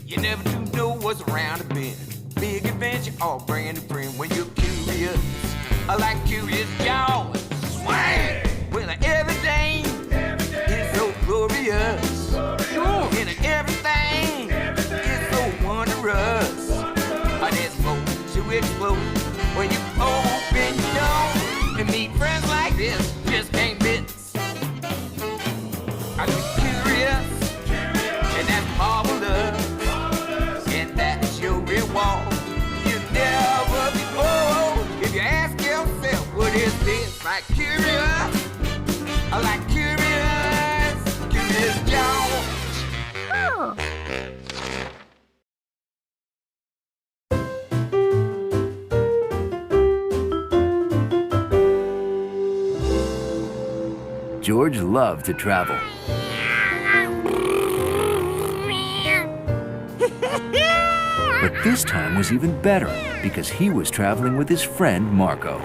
You never do know what's around the bend. Big adventure or brand new friend when you're curious. I like curious jaws. Swing! Well, everything is so glorious. Sure. And everything is so wondrous. But it's supposed to explode when you open your door and meet friends like this. Just can't miss. I'm curious, and that's marvelous, and that's your reward. You never be bored if you ask yourself, what is this? Like curious, I like curious George. Oh. George loved to travel. But this time was even better because he was traveling with his friend Marco.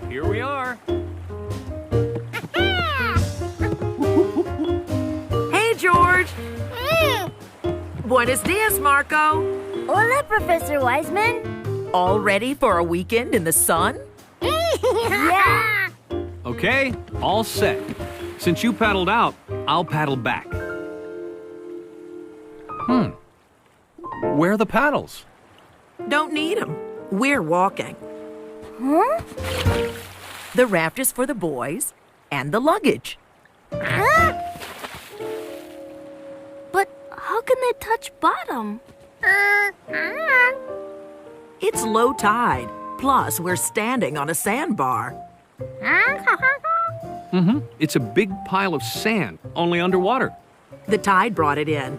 Here we are. Hey, George. Buenos dias, Marco. Hola, Professor Wiseman. All ready for a weekend in the sun? Yeah. Okay, all set. Since you paddled out, I'll paddle back. Where are the paddles? Don't need 'em. We're walking. Huh? The raft is for the boys and the luggage. Huh? But how can they touch bottom? It's low tide. Plus, we're standing on a sandbar. It's a big pile of sand, only underwater. The tide brought it in.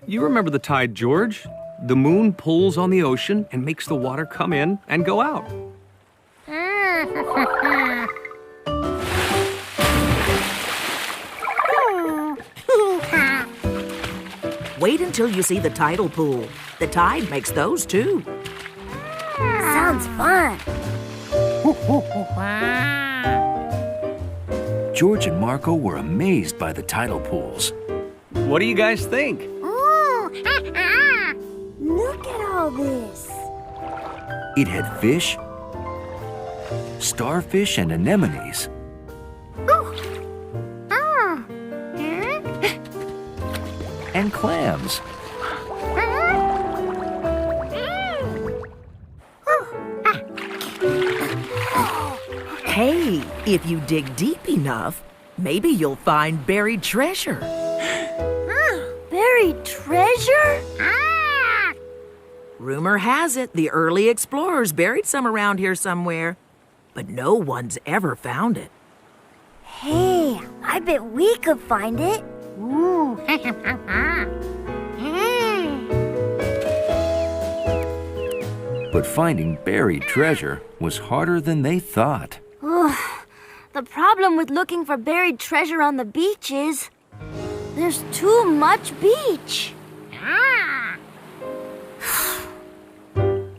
You remember the tide, George? The moon pulls on the ocean and makes the water come in and go out. Wait until you see the tidal pool. The tide makes those too. Sounds fun. George and Marco were amazed by the tidal pools. What do you guys think? Look at all this. It had fish, starfish, and anemones. And clams. Hey, if you dig deep enough, maybe you'll find buried treasure. Buried treasure? Rumor has it the early explorers buried some around here somewhere, but no one's ever found it. Hey, I bet we could find it. Ooh. But finding buried treasure was harder than they thought. The problem with looking for buried treasure on the beach is there's too much beach.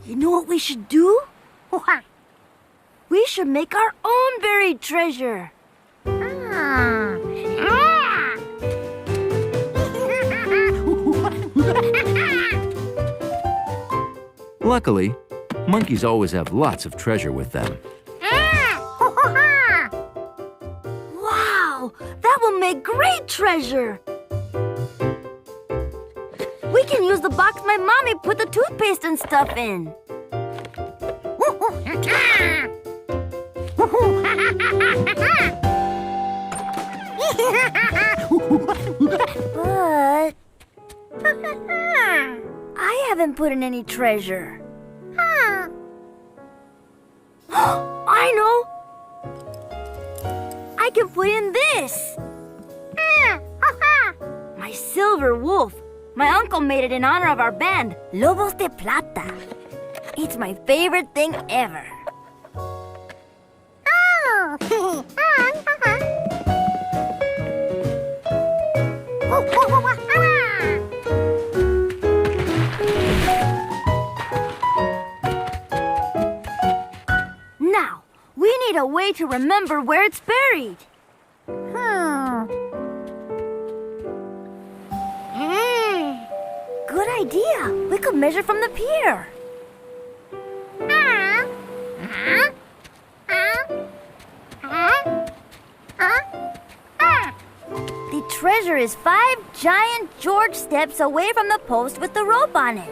You know what we should do? We should make our own buried treasure. Luckily, monkeys always have lots of treasure with them. Wow, that will make great treasure. We can use the box my mommy put the toothpaste and stuff in. But I haven't put in any treasure. I know! I can put in this! My silver wolf. My uncle made it in honor of our band, Lobos de Plata. It's my favorite thing ever. need to remember where it's buried. Good idea. We could measure from the pier. The treasure is 5 giant George steps away from the post with the rope on it.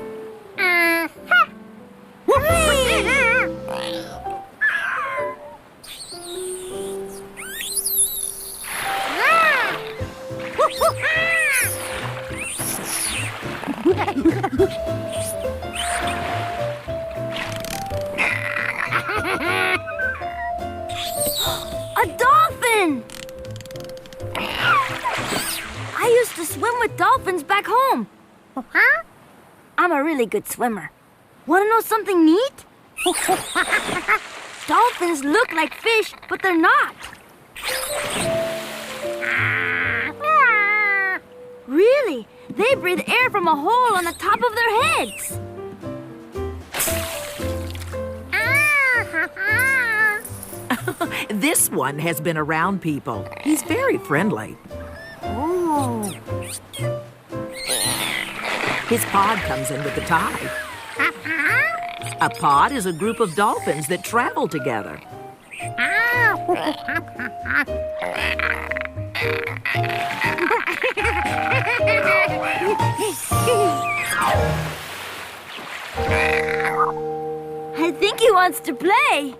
A dolphin! I used to swim with dolphins back home. I'm a really good swimmer. Want to know something neat? Dolphins look like fish, but they're not. Really? They breathe air from a hole on the top of their heads. This one has been around people. He's very friendly. Ooh. His pod comes in with the tide. A pod is a group of dolphins that travel together. I think he wants to play.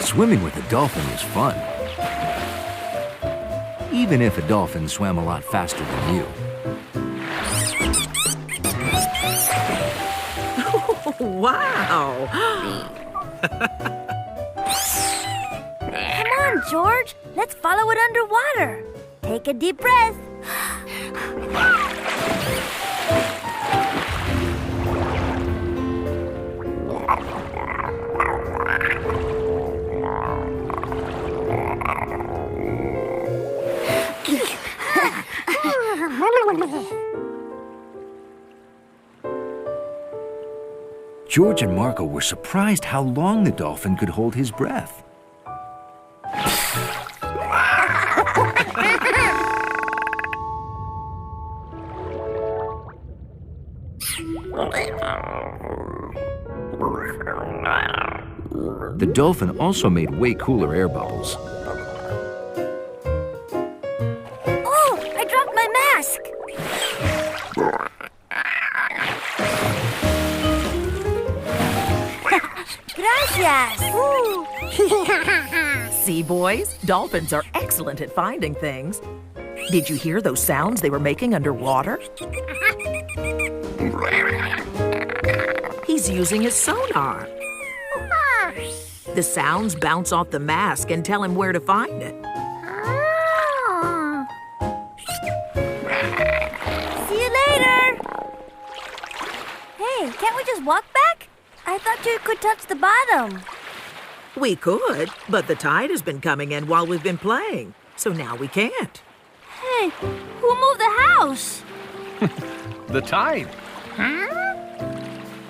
Swimming with a dolphin is fun. Even if a dolphin swam a lot faster than you. Wow! Come on, George. Let's follow it underwater. Take a deep breath. George and Marco were surprised how long the dolphin could hold his breath. The dolphin also made way cooler air bubbles. Oh, I dropped my mask. Gracias. See, boys, dolphins are excellent at finding things. Did you hear those sounds they were making underwater? He's using his sonar. The sounds bounce off the mask and tell him where to find it. See you later. Hey, can't we just walk back? I thought you could touch the bottom. We could, but the tide has been coming in while we've been playing, so now we can't. Hey, who moved the house? The tide.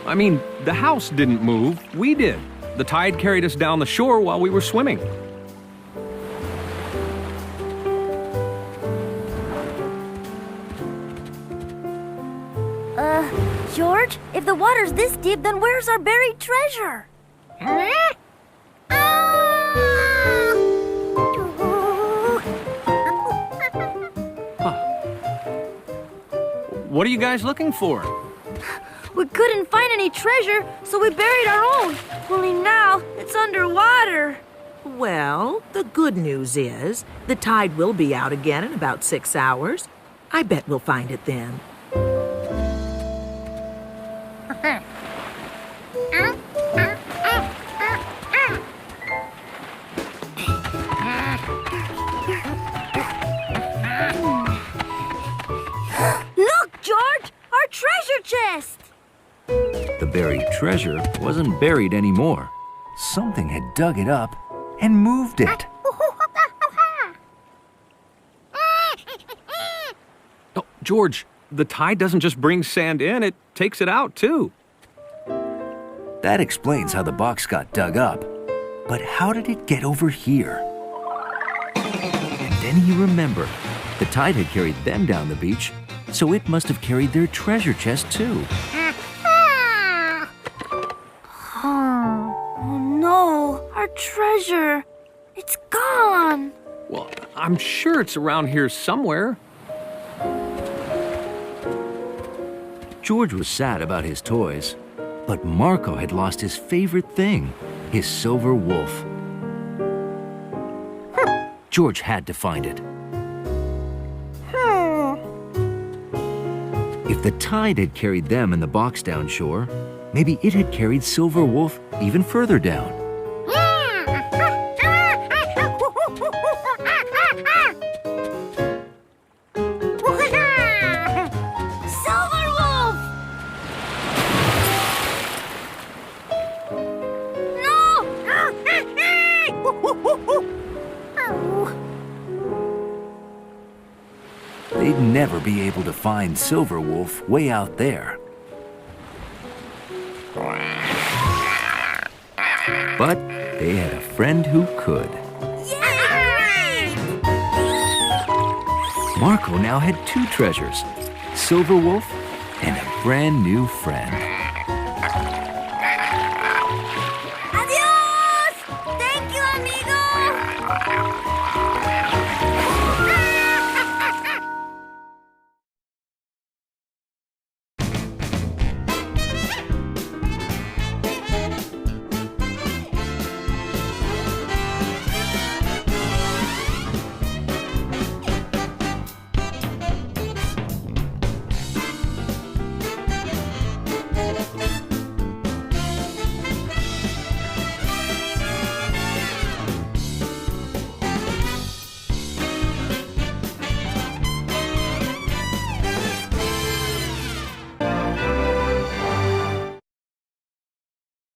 I mean, the house didn't move. We did. The tide carried us down the shore while we were swimming. George, if the water's this deep, then where's our buried treasure? What are you guys looking for? We couldn't find any treasure, so we buried our own. Only now, it's underwater. Well, the good news is the tide will be out again in about 6 hours. I bet we'll find it then. Look, George! Our treasure chest! The buried treasure wasn't buried anymore. Something had dug it up and moved it. Oh, George, the tide doesn't just bring sand in, it takes it out too. That explains how the box got dug up. But how did it get over here? And then he remembered. The tide had carried them down the beach, so it must have carried their treasure chest too. Oh no, our treasure. It's gone. Well, I'm sure it's around here somewhere. George was sad about his toys, but Marco had lost his favorite thing, his silver wolf. George had to find it. If the tide had carried them and the box down shore, maybe it had carried Silver Wolf even further down. Silver Wolf! No! They'd never be able to find Silver Wolf way out there. But they had a friend who could. Marco now had two treasures, Silver Wolf and a brand new friend.